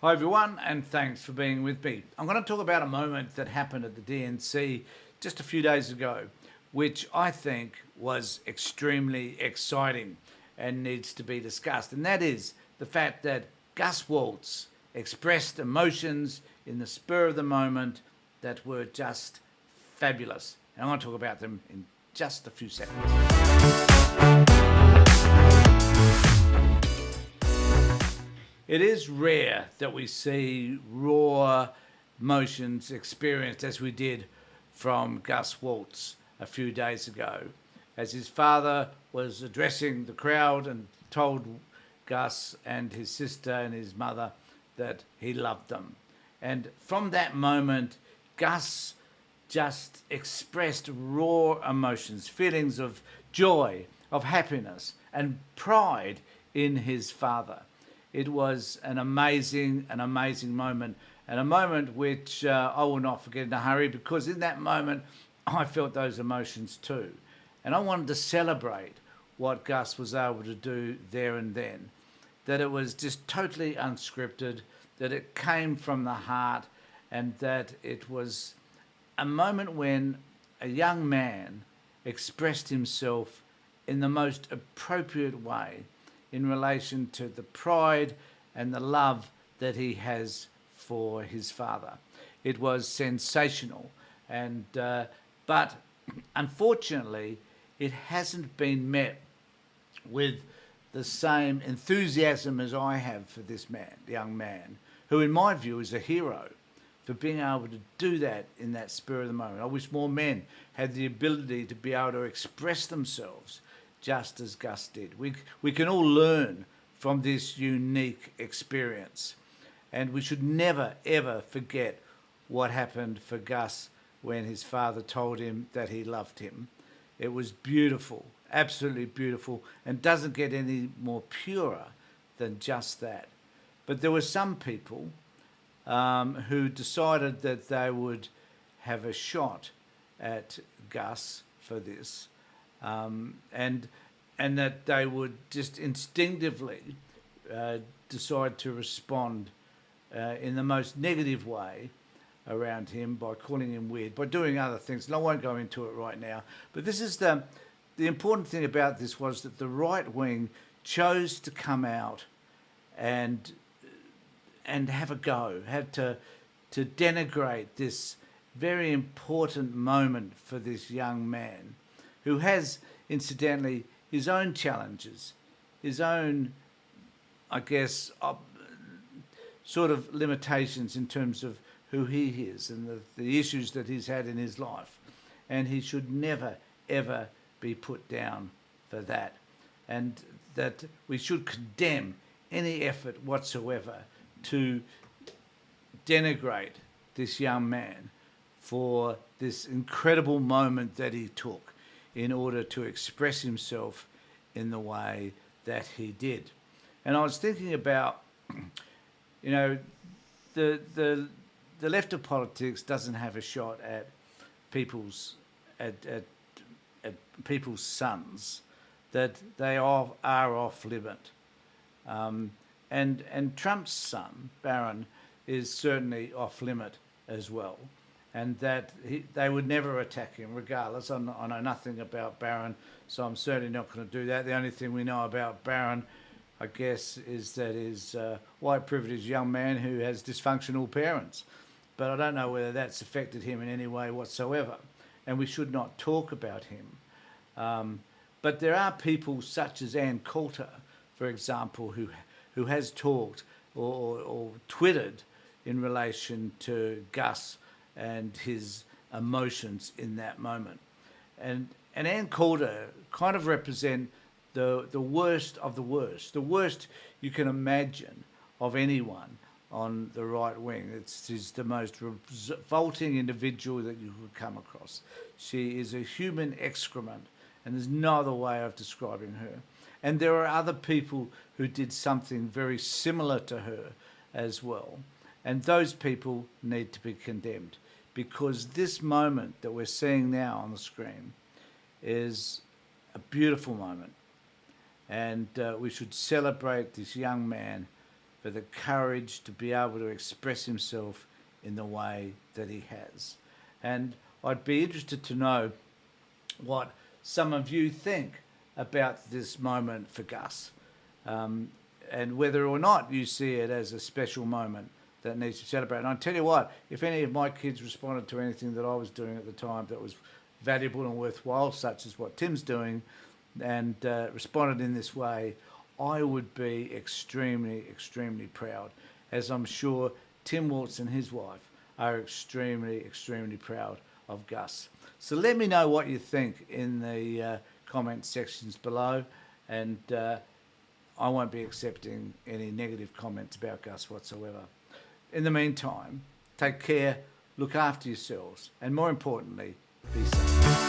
Hi everyone, and thanks for being with me. I'm going to talk about a moment that happened at the DNC just a few days ago, which I think was extremely exciting and needs to be discussed. And that is the fact that Gus Walz expressed emotions in the spur of the moment that were just fabulous. And I'm going to talk about them in just a few seconds. It is rare that we see raw emotions experienced as we did from Gus Walz a few days ago, as his father was addressing the crowd and told Gus and his sister and his mother that he loved them. And from that moment, Gus just expressed raw emotions, feelings of joy, of happiness, and pride in his father. It was an amazing moment, and a moment which I will not forget in a hurry, because in that moment I felt those emotions too. And I wanted to celebrate what Gus was able to do there and then, that it was just totally unscripted, that it came from the heart, and that it was a moment when a young man expressed himself in the most appropriate way in relation to the pride and the love that he has for his father. It was sensational, and but unfortunately, it hasn't been met with the same enthusiasm as I have for this man, young man, who in my view is a hero for being able to do that in that spur of the moment. I wish more men had the ability to be able to express themselves just as Gus did. We can all learn from this unique experience, and we should never ever forget what happened for Gus when his father told him that he loved him. It was beautiful, absolutely beautiful, and doesn't get any more purer than just that. But there were some people who decided that they would have a shot at Gus for this, and that they would just instinctively decide to respond in the most negative way around him by calling him weird, by doing other things. And I won't go into it right now. But this is the important thing about this was that the right wing chose to come out and have a go, had to denigrate this very important moment for this young man, who has, incidentally, his own challenges, his own, I guess, sort of limitations in terms of who he is and the issues that he's had in his life. And he should never, ever be put down for that. And that we should condemn any effort whatsoever to denigrate this young man for this incredible moment that he took in order to express himself in the way that he did. And I was thinking about, you know, the left of politics doesn't have a shot at people's people's sons, that they are off limit. And Trump's son, Barron, is certainly off limit as well, and that they would never attack him regardless. I know nothing about Barron, so I'm certainly not going to do that. The only thing we know about Barron, I guess, is that he's a white privileged young man who has dysfunctional parents. But I don't know whether that's affected him in any way whatsoever, and we should not talk about him. But there are people such as Ann Coulter, for example, who has talked or twittered in relation to Gus and his emotions in that moment. And Ann Coulter kind of represent the worst of the worst you can imagine of anyone on the right wing. She's the most revolting individual that you could come across. She is a human excrement, and there's no other way of describing her. And there are other people who did something very similar to her as well. And those people need to be condemned, because this moment that we're seeing now on the screen is a beautiful moment. And we should celebrate this young man for the courage to be able to express himself in the way that he has. And I'd be interested to know what some of you think about this moment for Gus, and whether or not you see it as a special moment that needs to be celebrated. And I tell you what, if any of my kids responded to anything that I was doing at the time that was valuable and worthwhile, such as what Tim's doing, and responded in this way, I would be extremely, extremely proud, as I'm sure Tim Walz and his wife are extremely, extremely proud of Gus. So let me know what you think in the comment sections below, and I won't be accepting any negative comments about Gus whatsoever. In the meantime, take care, look after yourselves, and more importantly, be safe.